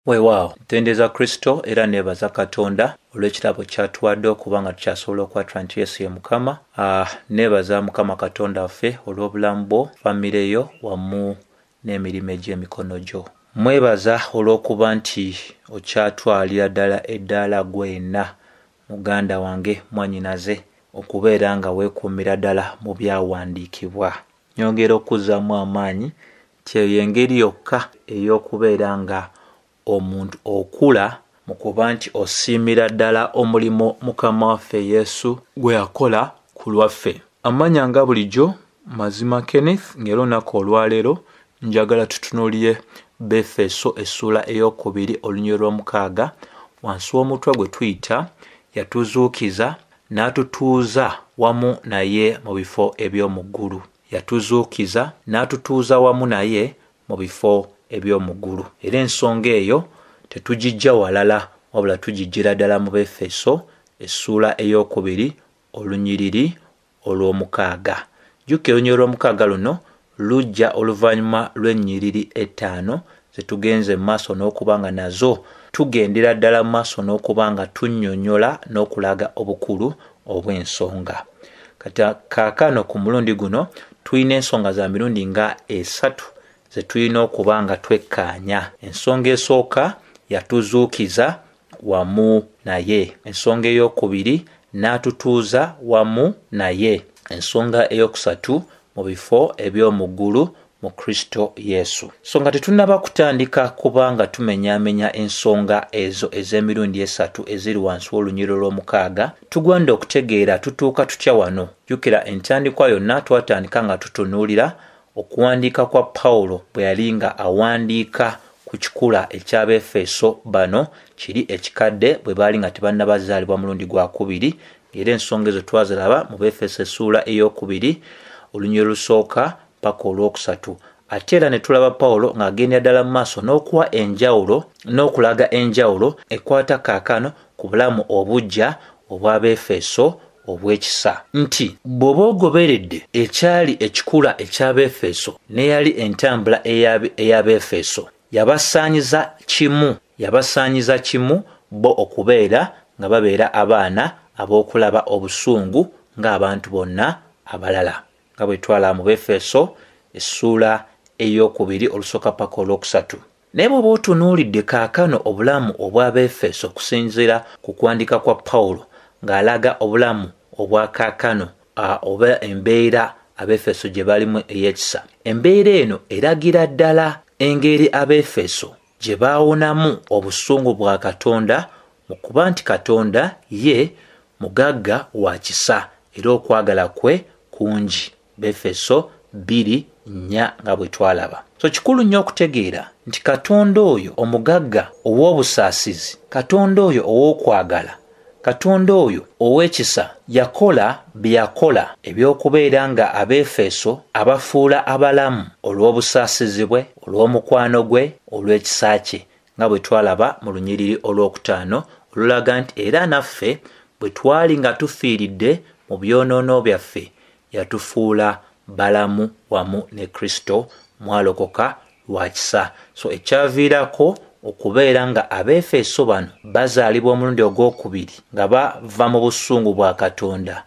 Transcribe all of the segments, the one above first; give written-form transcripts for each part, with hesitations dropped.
Weewaawo ntendeza Kristo era neebaza Katonda olw'ekirabo ky'atuwadde okuba nga tukyasobola okwatura nti Yesu ye Mukama. Neebaza Mukama Katonda waffe olw'obulamu bwo, famire yo wamu n'emirimu egy'emikono gyo. Mwebaza olw'okuba nti okyatwalira ddala eddaala gwenna muganda wange mwannyinaze okubeera nga weekuumira ddala mu byawandiikibwa. Nyongera okuzzaamu amaanyi nti eyo y'engeri yokka ey'okubeera nga omuntu okula mu kuba nti osiimira ddala omulimo Mukama waffe Yesu gwe yakola ku lwaffe. Amanya nga bulijjo Mazima Kenneth, ng'era olunaku olwaleero njagala tutunuulire Befeso essula ey'okubiri olunyiriri lw'omukaaga wansi w'omutwe gwe tuyita yatuzuukiza n'atutuuza wamu naye mu bifo eby'omu ggulu. Yatuzuukiza n'atutuuza wamu naye mu bifo eby'omu ggulu. Era ensonga eyo tetugijja walala wabula tugijjira ddala mu Befeso essula ey'okubiri olunyiriri olw'omukaaga. Jjukira olunyiriri lw'omukaaga luno lujja oluvannyuma lw'ennyiriri ettaano ze tugenze mu maaso n'okuba nga nazo tugendera ddala mu maaso n'okuba nga tunnyonnyola n'okulaga obukulu obw'ensonga. Kati kaakano ku mulundi guno tulina ensonga za mirundi nga esatu ze tulina okuba nga twekkaanya. Ensonga esooka yatuzuukiza wamu naye. Ensonga ey'okubiri n'atutuuza wamu naye. Ensonga ey'okusatu mu bifo eby'omu ggulu mu Kristo Yesu. So nga tetunnaba kutandika kubanga tumenyaamenya ensonga ezo ez'emirundi esatu eziri wansi w'olunyiriri lw'omukaaga, tugwanira okutegeera tutuuka tutya wano. Jjukira entandikwa yonna twatandika nga tutunuulira okuwandiika kwa Pawulo bwe yali nga awandiika ku kikula eky'Abefeso bano kiri ekikadde bwe baali nga tebannabazaalibwa mulundi gwa kubiri. Era ensonga ezo twaziraba mu Befeso essula ey'okubiri olunyiriri lusooka paka olwokusatu. Ate era ne tulaba Pawulo ng'agenda ddala mu maaso n'okuwa enjawulo n'okulaga enjawulo ekwata kaakano ku bulamu obuggya obw'Abefeso obw'ekisa. Nti bw'oba ogoberedde ekyali ekikula eky'Abefeso n'eyali entambula ey'Abefeso, yabasaanyiza kimu bo okubeera nga babeera abaana ab'okulaba obusungu ng'abantu bonna abalala. Nga bwe twalaba mu Befeso essula ey'okubiri olusooka paka olwokusatu. Naye bw'oba otunuulidde kaakano obulamu obw'Abefeso okusinziira ku kuwandiika kwa Pawulo ng'alaga obulamu obwa kaakano oba embeera Abefeso gye balimu ey'ekisa. Embeera eno eragira ddala engeri Abefeso gye baawonamu obusungu bwa Katonda mu kuba nti Katonda ye mugagga wa kisa era okwagala kwe kungi. Befeso 2:4 nga bwe twalaba. So kikulu nnyo okutegeera nti Katonda oyo omugagga ow'obusaasizi, Katonda oyo ow'okwagala, Katonda oyo ow'ekisa yakola bye yakola eby'okubeera nga Abefeso abafuula abalamu olw'obusaasizi bwe, olw'omukwano gwe, olw'ekisa kye, nga bwe twalaba mu lunyiriri olwokutaano olulaga nti era naffe bwe twali nga tufiiridde mu byonoono byaffe yatufuula balamu wamu ne Kristo, mwalokoka lwa kisa. So ekyaviirako okubeera nga Abefeso bano bazaalibwa omulundi ogwokubiri nga bava mu busungu bwa Katonda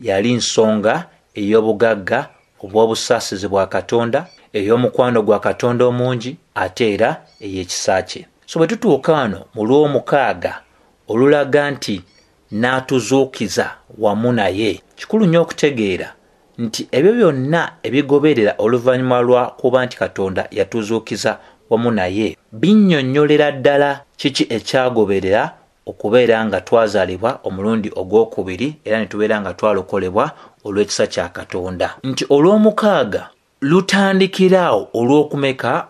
yali nsonga ey'obugagga obw'obusaasizi bwa Katonda, ey'omukwano gwa Katonda omungi, ate era ey'ekisa kye. So bwe tutuuka wano mu lw'omukaaga olulaga nti n'atuzuukiza wamu naye, kikulu nnyo okutegeera nti ebyo byonna ebigoberera oluvannyuma lwa kuba nti Katonda yatuzuukiza wamu naye binnyonnyolera ddala kiki ekyagoberera okubeera nga twazaalibwa omulundi ogwokubiri era ne tubeera nga twalokolebwa olw'ekisa kya Katonda. Nti olw'omukaaga lutandikiraawo olw'okumeka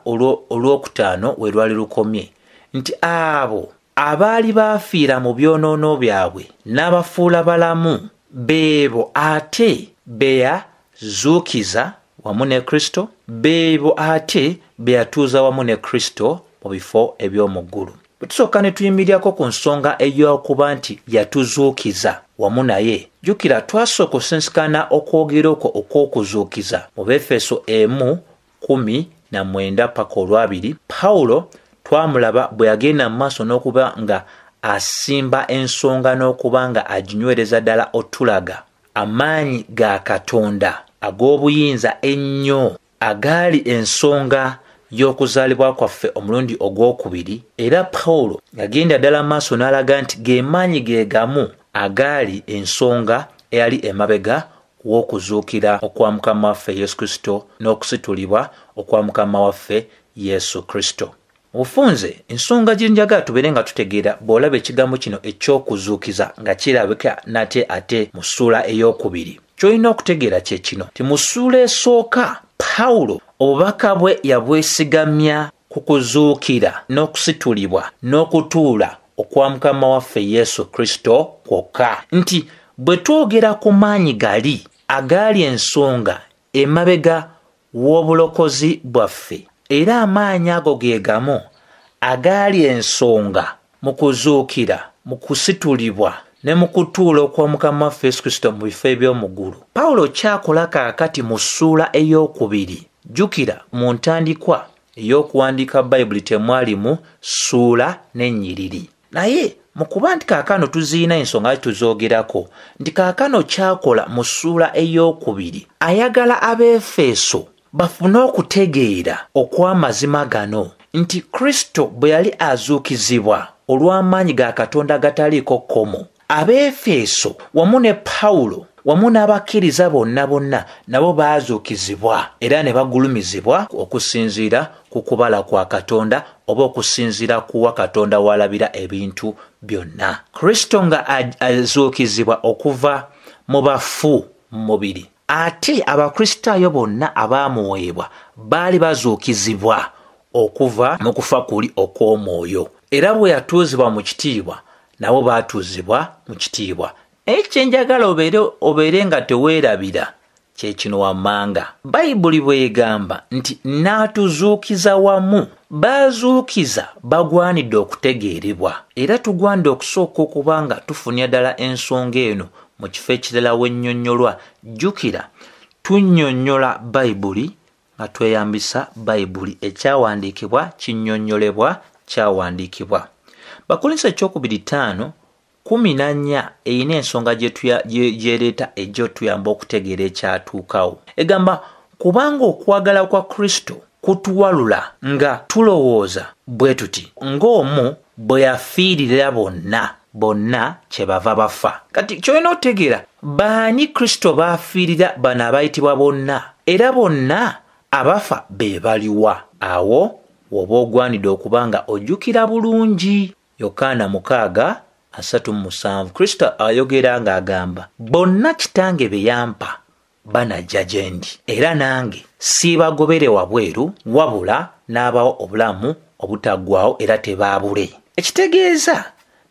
olwokutaano we lwali lukomye. Nti abo abaali baafiira mu byonoono byabwe n'abafuula balamu beebo ate beyazuukiza wamu ne Kristo, beebo ate beyatuuza wamu ne Kristo mu bifo eby'omu ggulu. Bwe tusooka ne tuyimirirako ku nsonga ey'okuba nti yatuzuukiza wamu naye, jjukira twasooka osensikana okwogera okwo okw'okuzuukiza mu Befeso 1:19 paka olwabiri. Pawulo twamulaba bwe yagenda mu maaso n'okuba nga asimba ensonga n'okuba nga aginywereza ddala otulaga amaanyi ga Katonda ag'obuyinza ennyo agaali ensonga y'okuzaalibwa kwaffe omulundi ogwokubiri. Era Pawulo yagenda ddala mu maaso n'alaga nti ge maanyi ge gamu agaali ensonga eyali emabega w'okuzuukira okwa Mukama waffe Yesu Kristo n'okusitulibwa okwa Mukama waffe Yesu Kristo. Obufunze ensonga gye njagala tubeere nga tutegeera bw'olaba ekigambo kino eky'okuzuukiza nga kirabika nate ate mu ssuula ey'okubiri. Ky'olina okutegeera kye kino ti mu ssuula esooka Pawulo obubaka bwe yabwesigamya ku kuzuukira n'okusitulibwa n'okutuula okwa Mukama waffe Yesu Kristo kwokka. Nti bwe twogera ku maanyi gali agaali ensonga emabega w'obulokozi bwaffe, era amaanyi ago ge gamu agaali ensonga mu kuzuukira, mu kusitulibwa ne mu kutuula okwa Mukama waffe Yesu Kristo mu bifo eby'omu ggulu, Pawulo kyakola kaakati mu ssuula ey'okubiri. Jjukira mu ntandikwa ey'okuwandiika Bayibuli temwalimu ssuula n'ennyiriri. Naye mu kuba nti kaakano tuziina ensonga tuzoogerako, nti kaakano kyakola mu ssuula ey'okubiri, ayagala Abeefeso bafune okutegeera okw'amazima gano nti Kristo bwe yali azuukizibwa olw'amaanyi ga Katonda agataliiko kkomo, Abeefeso wamu ne Pawulo wamu n'abakkiriza bonna nabo baazuukizibwa era ne bagulumizibwa okusinziira ku kubala kwa Katonda oba okusinziira kuwa Katonda w'alabira ebintu byonna. Kristo nga azuukizibwa okuva mu bafu mu mubiri, ate Abakristaayo bonna abaamuweebwa baali bazuukizibwa okuva mu kufa kuli okw'omwoyo, era bwe yatuuzibwa mu kitiibwa nabo baatuuzibwa mu kitiibwa. Ekyenjagala obeere nga teweerabira kye kino wammanga. Bayibuli bw'egamba nti n'atuzuukiza wamu, baazuukiza bagwanidde okutegeerebwa, era tugwanidde okusooka okuba nga tufunya ddala ensonga eno mu kifo ekirala w'ennyonnyolwa. Jjukira tunnyonnyola Bayibuli nga tweyambisa Bayibuli, ekyawandiikibwa kinnyonnyolebwa kyawandiikibwa. Bakolinso ekyokubiri 5:14 erina ensonga gyereeta ejjo tuyamba okutegeera ekyatuukawo. Egamba kubanga okwagala kwa Kristo kutuwalula nga tulowooza bwe tuti ng'omu bwe yafiirira bonna kyebava bafa. Kati kyolina otegeera baani Kristo baafiirira bano abayitibwa bonna, era bonna abafa be baliwa. Awo woba ogwanidde okuba nga ojjukira bulungi Yokaana 6:37 Kristo ayogera ng'agamba, bonna Kitange be yampa banajja gye ndi, era nange siibagobere wabweru, wabula n'abawo obulamu obutaggwaawo era tebaabule. Ekitegeeza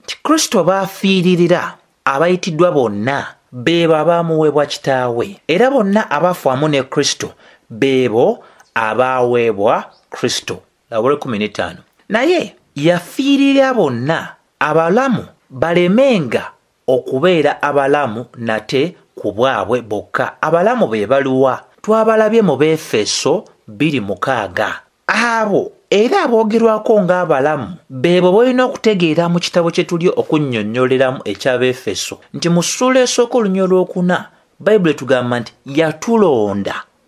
nti Kristo baafiiririra abayitiddwa bonna beebo abaamuweebwa Kitaawe, era bonna abafa wamu ne Kristo beebo abaaweebwa Kristo. Labule 15. Naye yafiirira bonna abalamu balemenga okubeera abalamu nate ku bwabwe bokka. Abalamu be baluwa? Twabalabye mu Beefeso 2:6. Abo era aboogerwako ng'abalamu beebo bolina okutegeera mu kitabo kye tuli okunnyonnyoleramu eky'Abeefeso nti mu ssuula esooka olunya olwokuna Bayibuli tugamba nti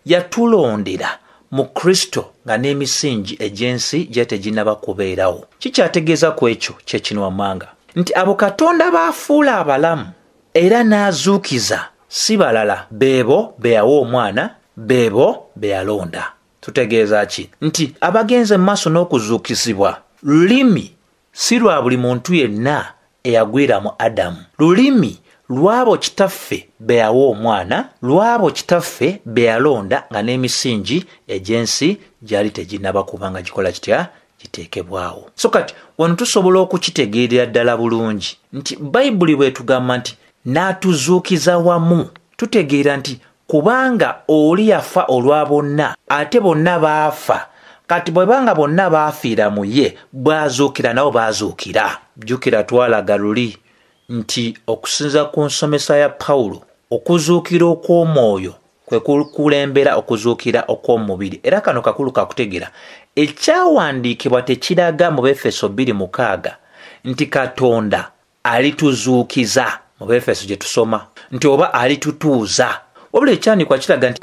yatulondera mu Kristo nga n'emisingi egy'ensi gye teginnaba kubeerawo. Kikyategeeza ku ekyo kye kino wammanga nti abo Katonda baafuula abalamu era n'azuukiza si balala, beebo be yawa Omwana, beebo be yalonda. Tutegeeza ki? Nti abagenze mu maaso n'okuzuukizibwa, lulimi si lwa buli muntu yenna eyagwira mu Adamu. Lulimi lw'abo Kitaffe be yawa Omwana, lw'abo Kitaffe be yalonda nga n'emisingi egy'ensi gyali teginnaba kubanga gikola kitya kiteekebwawo. So kati wano tusobola okukitegeerera ddala bulungi nti Bayibuli bw'etugamba nti n'atuzuukiza wamu, tutegeera nti kubanga oli yafa olwa bonna ate bonna baafa, kati bwe banga bonna baafiira mu ye, bw'azuukira nabo baazuukira. Jjukira twalaga luli nti okusinza ku nsomesa ya Pawulo, okuzuukira okw'omwoyo kwe kukulembera okuzuukira okw'omubiri. Era kano kakulu kakutegeera ekyawandiikibwa tekiraga mu Befeso 2:6 nti Katonda alituzuukiza mu Befeso gye tusoma nti oba alitutuuza, wabula ekyanikwa kiraga nti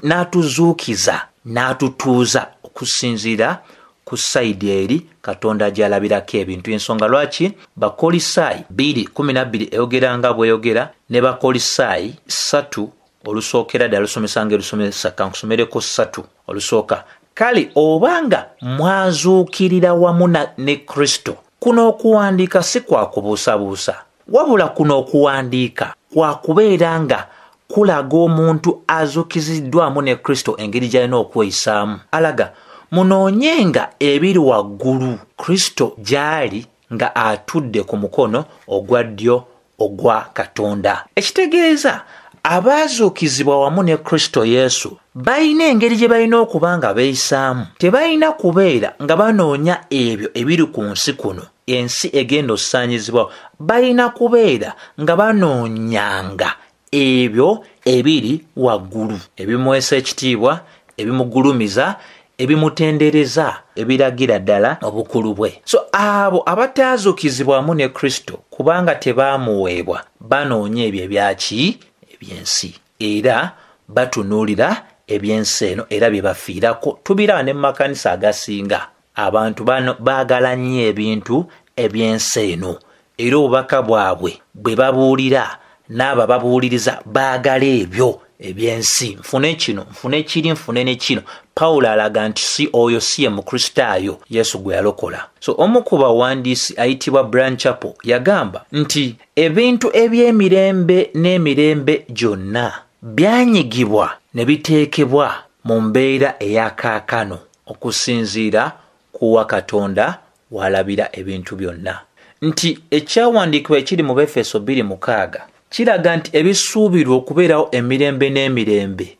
n'atutuuza okusinziira ku sayidi eri Katonda gy'alabirako ebintu. Ensonga lwaki Bakolisaayi 2:12 eyogeranga bweyogera ne Bakolisaayi 3 olusookera ddala lusomesanga elusomesa kankusomereko 3 olusooka. Kale obanga mwazuukirira wamu ne Kristo, kuno okuwandiika si kwa kubuusabuusa, wabula kuno okuwandiika kwa kubeera nga kulaga omuntu azuukiziddwamu ne Kristo engeri gy'alina okweyisaamu. Alaga munoonyenga ebiri waggulu Kristo gy'ali nga atudde ku mukono ogwa ddyo ogwa Katonda. Ekitegeeza abaazuukizibwa wamu ne Kristo Yesu balina engeri gye balina okuba nga beeyisaamu. Tebalina kubeera nga banoonya ebyo ebiri ku nsi kuno, ensi egenda osaanyizibwawo. Balina kubeera nga banoonyanga ebyo ebiri waggulu, ebimuweesa ekitiibwa, ebimugulumiza, ebimutendereza, ebiragira ddala obukulu bwe. So abo abataazuukizibwa wamu ne Kristo kubanga tebaamuweebwa banoonya ebyo ebyaki ebyensi, era batunuulira ebyensi eno era bye bafiirako. Tubiraba ne mu makanisa agasinga abantu bano baagala nnyo ebintu ebyensi eno, era obubaka bwabwe bwe babuulira n'abo babuuliriza baagala ebyo ebyensi. Nfune kino, nfune kiri, nfune ne kino. Pawulo alaga nti si oyo si ye Mukristaayo Yesu gwe yalokola. So omu ku bawandiisi ayitibwa Brian Chappell yagamba nti ebintu eby'emirembe n'emirembe gyonna byanyigibwa ne biteekebwa mu mbeera ey'akaakano okusinziira ku wa Katonda w'alabira ebintu byonna. Nti ekyawandiikibwa ekiri mu Befeso 2:6 kiraga nti ebisuubirwa okubeerawo emirembe n'emirembe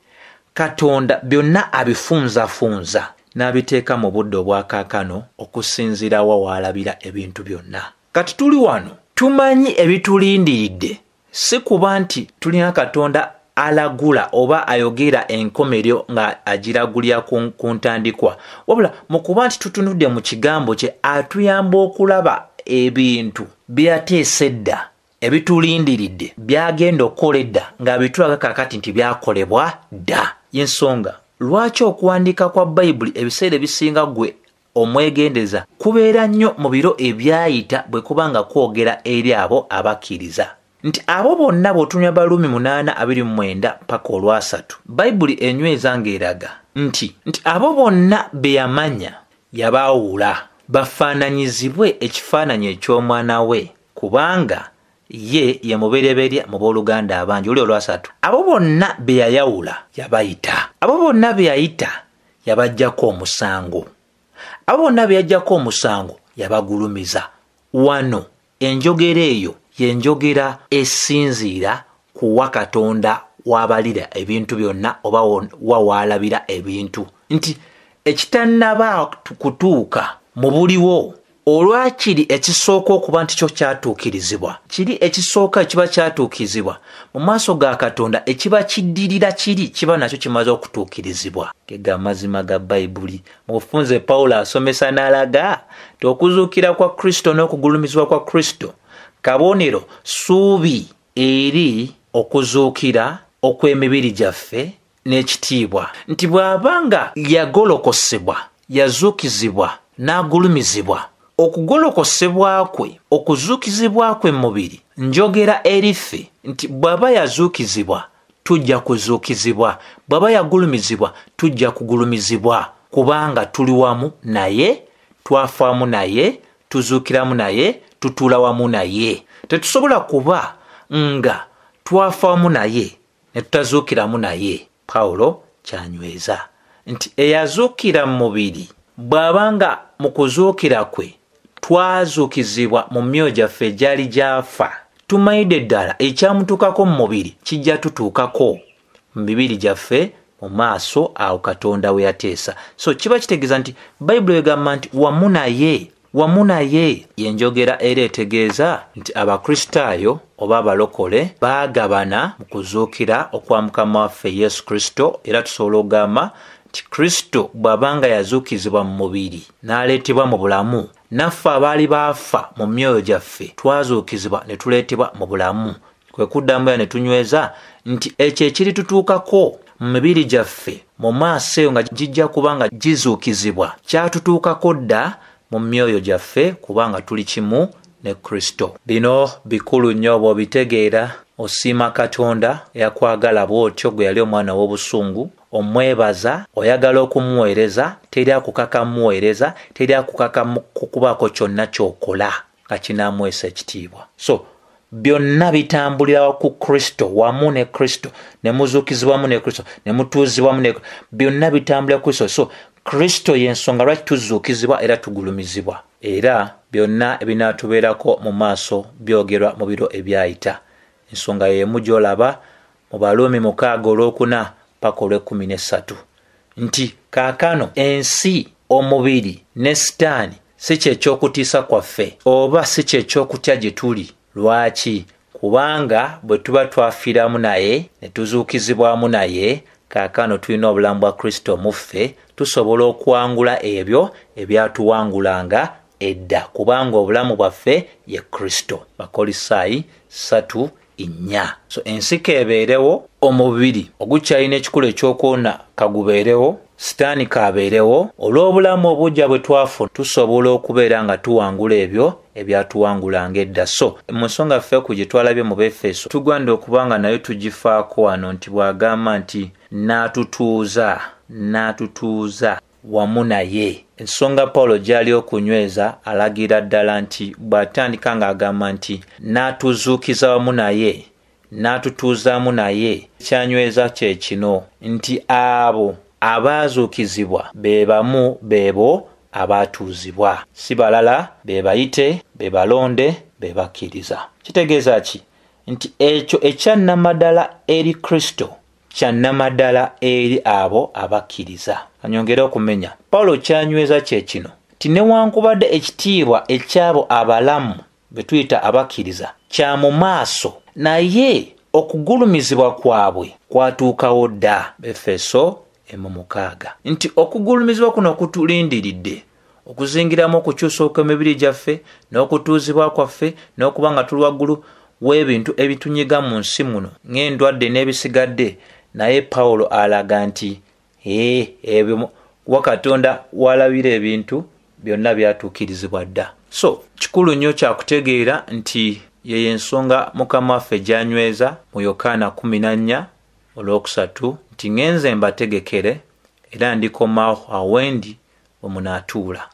Katonda byonna abifunzafunza n'abiteeka mu budde obwakaakano okusinziira wa w'alabira ebintu byonna. Kati tuli wano tumanyi ebitulindiridde, si kuba nti tulina Katonda alagula oba ayogera enkomerero nga agiragulya ku ntandikwa, wabula mu kuba nti tutunudde mu kigambo kye atuyamba okulaba ebintu byateesa edda, ebitulindiridde byagenda okukola edda ng'abitulaga kakati nti byakolebwa dda. Y'ensonga lwaki okuwandiika kwa Bayibuli ebiseera ebisinga gwe omwegendeza kubeera nnyo mu biro ebyayita bwe kubanga kwogera eri abo abakkiriza. Nti abo bonna bw'otunywa Baluumi 8:29 paka 3, Bayibuli enyweza ng'eraga nti abo bonna be yamanya yabaawula bafaananyizibwe ekifaananyi eky'omwana we, kubanga ye mubereberye mu booluganda abangi. Oli 3, abo bonna be yayawula yabayita, abo bonna be yayita yabaggyako omusango, abo bonna be yaggyako omusango yabagulumiza. Wano enjogera eyo yenjogera esinziira ku wa Katonda w'abalira ebintu byonna oba wa w'alabira ebintu, nti ekitannaba kutuuka mu buliwo olwakiri ekisooka okuba nti kyo kyatuukirizibwa, kiri ekisooka ekiba kyatuukizibwa mu maaso ga Katonda, ekiba kiddirira kiri kiba nakyo kimaze okutuukirizibwa. Gega amazima ga Bayibuli mu bufunze Pawulo asomesa n'alaga nti okuzuukira kwa Kristo n'okugulumizibwa kwa Kristo kabonero ssuubi eri okuzuukira okw'emibiri gyaffe n'ekitiibwa, nti bw'abanga yagolokosebwa, yazuukizibwa n'agulumizibwa, okugolokosebwa kwe, okuzuukizibwa kwe mu mubiri njogera eriffe nti bw'aba yazuukizibwa tujja kuzuukizibwa, bw'aba yagulumizibwa tujja kugulumizibwa, kubanga tuli wamu naye, twafa wamu naye, tuzuukiramu naye, tutuula wamu naye. Tetusobola kuba nga twafa wamu naye ne tutazuukiramu naye. Pawulo kyanyweza nti eyazuukira mu mubiri bw'abanga mu kuzuukira kwe twazuukizibwa mu myoyo gyaffe egyali gyafa, tumayidde ddala ekyamutuukako mu mubiri kijja tutuukako mu mibiri gyaffe mu maaso awo Katonda we yateesa. So kiba kitegeeza nti Bayibuli egamba nti wamu naye, wamu naye yenjogera era etegeeza nti Abakristaayo oba abalokole baagabana mu kuzuukira okwa Mukama waffe Yesu Kristo, era tusobola okugamba nti Kristo bw'abanga yazuukizibwa mu mubiri n'aleetebwa mu bulamu, naffe abaali baafa mu myoyo gyaffe twazuukizibwa ne tuleetebwa mu bulamu. Kwe kuddamu ya ne tunyweza nti ekyo ekiritutuukako mu mibiri gyaffe mu maaso eyo nga gijja kubanga gizuukizibwa kyatutuukako dda mu myoyo gyaffe kubanga tuli kimu ne Kristo. Bino bikulu nnyo bw'obitegeera osiima Katonda eyakwagala bw'otyo gwe yali omwana w'obusungu, omwebaza, oyagala okumuweereza, teri akukaka muweereza, teri akukaka kukubaako kyonna ky'okola nga kinaamuweesa ekitiibwa. So byonna bitambulira ku Kristo, wamu ne Kristo, ne muzuukizibwamu ne Kristo, ne mutuuzibwamu ne Kristo, byonna bitambulira ku Kristo. So Kristo y'ensonga lwaki tuzuukizibwa era tugulumizibwa, era byonna ebinaatubeerako mu maaso byogerwa mu biro ebyayita. Ensonga y'emu gy'olaba mu Baluumi 6:4 paka 13 nti kaakano ensi, omubiri ne Sitaani si ky'ekyokutiisa kwaffe oba si ky'ekyokutya gye tuli. Lwaki? Kubanga bwe tuba twafiiramu naye ne tuzuukizibwamu naye, kaakano tulina obulamu bwa Kristo mu ffe, tusobola okuwangula ebyo ebyatuwangulanga edda, kubanga obulamu bwaffe ye Kristo. Bakolisaayi 3:4. So ensi kebeerewo, omubiri ogukyalina ekikulu eky'okwona kagubeerewo, Sitaani kabeerewo, olw'obulamu obujja bwe twafuna tusobola okubeera nga tuwangula ebyo ebyatuwangulanga edda. So mu nsonga ffe ku gye twalabye mu Befeso tugwanira okubanga nayo tugifaako wano nti bw'agamba nti n'atutuuza wamu naye. Ensonga Pawulo gy'ali okunyweza alagira ddala nti bw'atandika ng'agamba nti n'atuzuukiza wamu naye, n'atutuuzaamu naye, kyanyweza kye kino nti abo abaazuukizibwa be bamu beebo abaatuuzibwa, si balala, be bayite, be balonde, be bakkiriza. Kitegeeza ki? Nti ekyo ekyannamaddala eri Kristo kyannamaddala eri abo abakkiriza. Anyongere okumenya Pawulo kyanyweza kye kino ti newankubadde ekitiibwa ekyabo abalamu be tuyita abakkiriza kya mu maaso, naye okugulumizibwa kwabwe kwatuukawo dda. Efeso 1:6 nti okugulumizibwa kuno okutulindiridde okuzingiramu okukyusa okw'emibiri gyaffe n'okutuuzibwa kwaffe n'okuba nga tuli waggulu w'ebintu ebitunyiga mu nsi muno ng'endwadde n'ebisigadde. Naye Pawulo alaga nti ebyo wa Katonda walabira ebintu byonna byatuukirizibwa dda. So kikulu nnyo kyakutegeera nti ye ensonga Mukama waffe gy'anyweza mu Yokaana 14:3 nti ngenze mbategekere era ndikomawo awendi bwe munaatuula.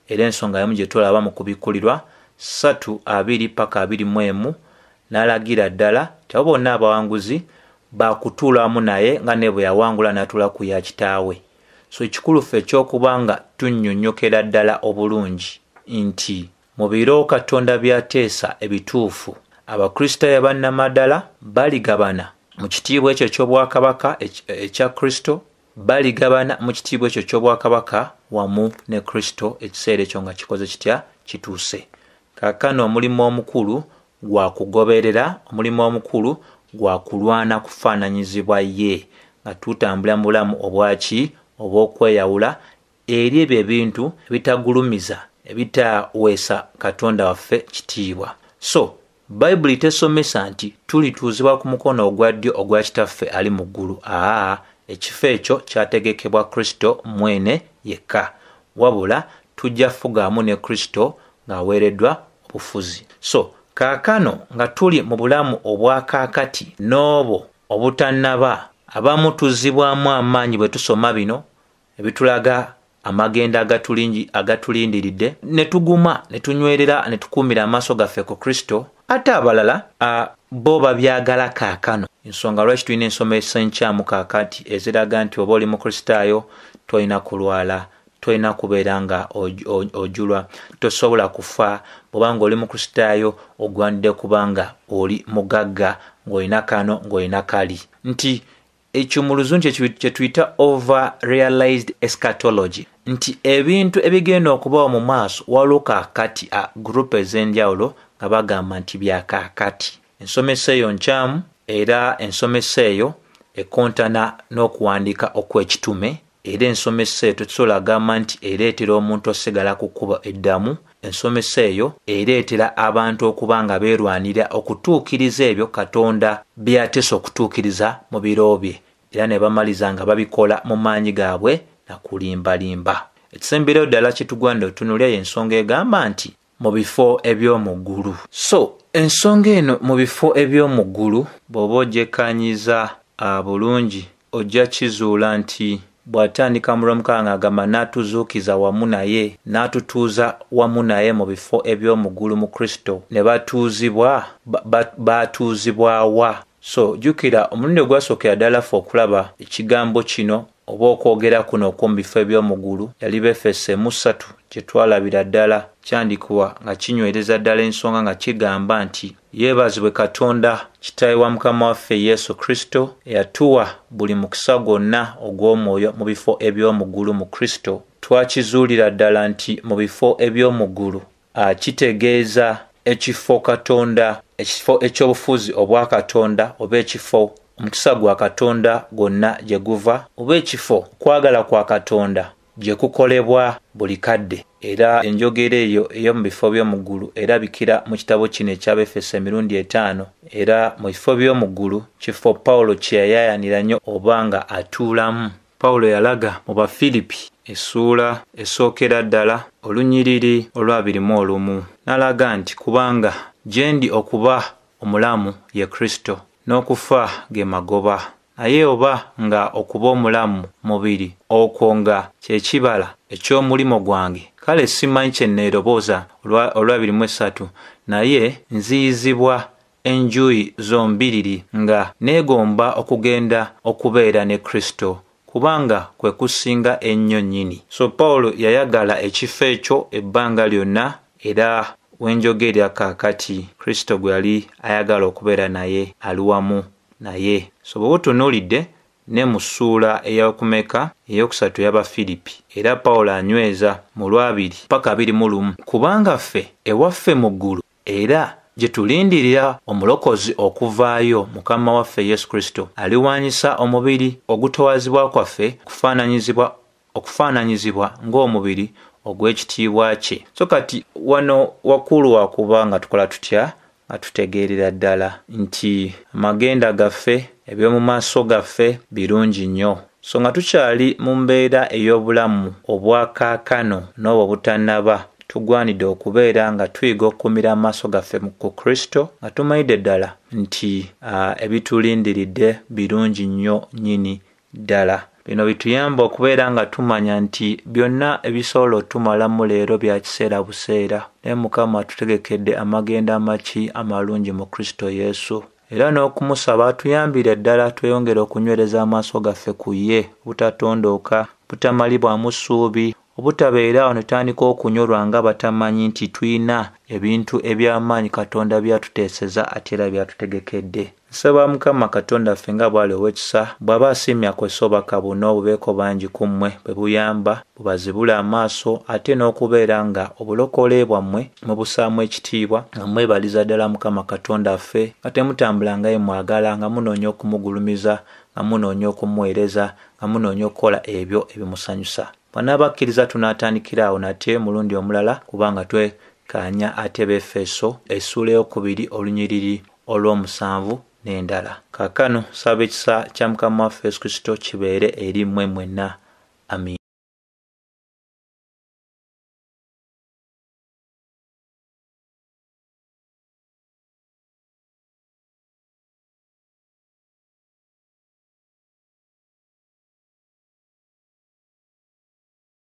Era ensonga yemu gye tulaba mu kubikkulirwa 3:2 paka 21 n'alagira ddala ti abo bonna abawanguzi bakutuula wamu naye nga ne bwe yawangula n'atuula ku ya kitaawe. So ekikulu ffe eky'okubanga tunnyonnyokera ddala obulungi nti mu biro Katonda by'ateesa ebituufu, Abakristaayo bannamaddala baligabana mu kitiibwa ekyo eky'obwakabaka ekya Kristo, baligabana mu kitiibwa ekyo eky'obwakabaka wamu ne Kristo ekiseera ekyo nga kikoze kitya kituuse. Kaakano omulimu omukulu gwa kugoberera, omulimu omukulu gwa kulwana kufaananyizibwa ye nga tutambula mu bulamu obwaki obw'okweyawula eri ebyo ebintu ebitagulumiza ebitaweesa Katonda waffe kitiibwa. So Bayibuli tesomesa nti tulituuzibwa ku mukono ogwa ddyo ogwa kitaffe ali mu ggulu. Ekifo ekyo kyategekebwa Kristo mwene yekka, wabula tujja fugaamu ne Kristo ng'aweereddwa obufuzi. So kaakano nga tuli mu bulamu obwa kaakati n'obwo obutannaba, abamu tuzzibwamu amaanyi bwe tusoma bino ebitulaga amagenda agatulindiridde, ne tuguma ne tunywerera ne tukuumira amaaso gaffe ku Kristo. Ate abalala bo babyagala kaakano. Ensonga lwaki tulina ensomesa enkyamu kaakati eziraga nti oba oli Mukristaayo tolina kulwala, tolina kubeera nga ojulwa, tosobola kufa. Bw'obanga oli Mukristaayo ogwanidde kubanga oli mugagga, ng'olina kano ng'olina kali. Nti ekyo mu luzungu kye tuyita over realized eschatology, nti ebintu ebigenda okubawo mu maaso waliwo kaakati group ez'enjawulo nga bagamba nti bya kaakati. Ensomesa eyo nkyamu era ensomesa eyo ekontana n'okuwandiika okw'ekitume era ensomesa eyo tusobola agamba nti ereetera omuntu osigala ku kkubo eddamu. Ensomesa eyo ereetera abantu okuba nga beerwanira okutuukiriza ebyo Katonda by'ateesa okutuukiriza mu biro bye, era ne bamaliza nga babikola mu maanyi gaabwe na kulimbalimba. Ekisemberayo ddala kitugwanira otunulya y'ensonga egamba nti mu bifo eby'omu ggulu. So ensonga eno mu bifo eby'omu ggulu bw'oba ogyekkaanyiza bulungi ojja kizuula nti bw'atandika mu Lwomukaaga agamba n'atuzuukiza wamu naye n'atutuuza wamu naye mu bifo eby'omu ggulu mu Kristo, ne batuuzibwa batuuzibwa wa? So jjukira omulundi ogwasookera ddala ffe okulaba ekigambo kino oba okwogera kuno okw'omu bifo eby'omu ggulu yali Befeso 3 gye twalabira ddala kyandikibwa nga kinywereza ddala ensonga nga kigamba nti yeebazibwe Katonda Kitaawe wa Mukama waffe Yesu Kristo eyatuwa buli mukisa gwonna ogw'omwoyo mu bifo eby'omu ggulu mu Kristo. Twakizuulira ddala nti mu bifo eby'omu ggulu kitegeeza ekifo Katonda, ekifo eky'obufuzi obwa Katonda oba ekifo omukisa gwa Katonda gwonna gye guva oba ekifo kwagala kwa Katonda gye kukolebwa buli kadde. Era enjogera eyo ey'omu bifo by'omu ggulu erabikira mu kitabo kino eky'Abefeso 5. Era mu bifo by'omu ggulu kifo Pawulo kye yayaayanira nnyo oba nga atuulamu. Pawulo yalaga mu Bafilipi essuula esookera ddala olunyiriri olwa 21 n'alaga nti kubanga gye ndi okuba omulamu ye Kristo n'okufa ge magoba, naye oba nga okuba omulamu mubiri okwo nga kye kibala eky'omulimo gwange, kale simanyi kye neeroboza olwa 23, naye nziyizibwa enjuyi zombiriri nga neegomba okugenda okubeera ne Kristo, kubanga kwe kusinga ennyo nnyini. So Pawulo yayagala ekifo ekyo ebbanga lyonna, era wenjogerera kaakati Kristo gwe yali ayagala okubeera naye ali wamu naye. So bwe tunuulidde ne mu ssuula ey'okumeka ey'okusatu y'Abafilipi, era Pawulo anyweza mu 2 paka 21, kubanga ffe ewaffe mu ggulu era gye tulindirira omulokozi okuvaayo, Mukama waffe Yesu Kristo aliwanyisa omubiri ogutowazibwa kwaffe okufaananyizibwa ng'omubiri ogw'ekitiibwa kye. So kati wano wakulu wakuba nga tukola tutya nga tutegeerera ddala nti amagenda gaffe eby'omu maaso gaffe birungi nnyo. So nga tukyali mu mbeera ey'obulamu obwa kaakano n'obwo butannaba, tugwanidde okubeera nga tuyiga okukumira amaaso gaffe ku Kristo nga tumayidde ddala nti ebitulindiridde birungi nnyo nnyini ddala. Bino bituyamba okubeera nga tumanya nti byonna ebisobola otumalamu leero bya kiseera buseera, naye Mukama atutegekedde amagenda amaki amalungi mu Kristo Yesu. Era n'okumusaba atuyambire ddala tweyongere okunywereza amaaso gaffe ku ye, butatondooka, butamalibwamu ssuubi, obutabeera ne tutandika okunyolwa nga batamanyi nti tuyina ebintu eby'amaanyi Katonda byatuteeseza ate era byatutegekedde. Nsaba Mukama Katonda ffe nga bw'ali ow'ekisa bw'aba asiimye akozesa obubaka buno obubeeko bangi ku mmwe bwe buyamba bubazibula amaaso ate n'okubeera nga obulokole bwammwe mubusaamu ekitiibwa nga mwebaliza ddala Mukama Katonda ffe nga temutambula nga ye mwagala, nga munoonya okumugulumiza, nga munoonya okumuweereza, nga munoonya okukola ebyo ebimusanyusa. Bw'anaabakkiriza tunaatandikira awo nate mulundi omulala, kubanga twekaanya ate Befeso essuula ey'okubiri olunyiriri olw'omusanvu n'endala. Kaakano saba ekisa kya Mukama waffe Yesu Kristo kibeere eri mmwe mwenna. Amin.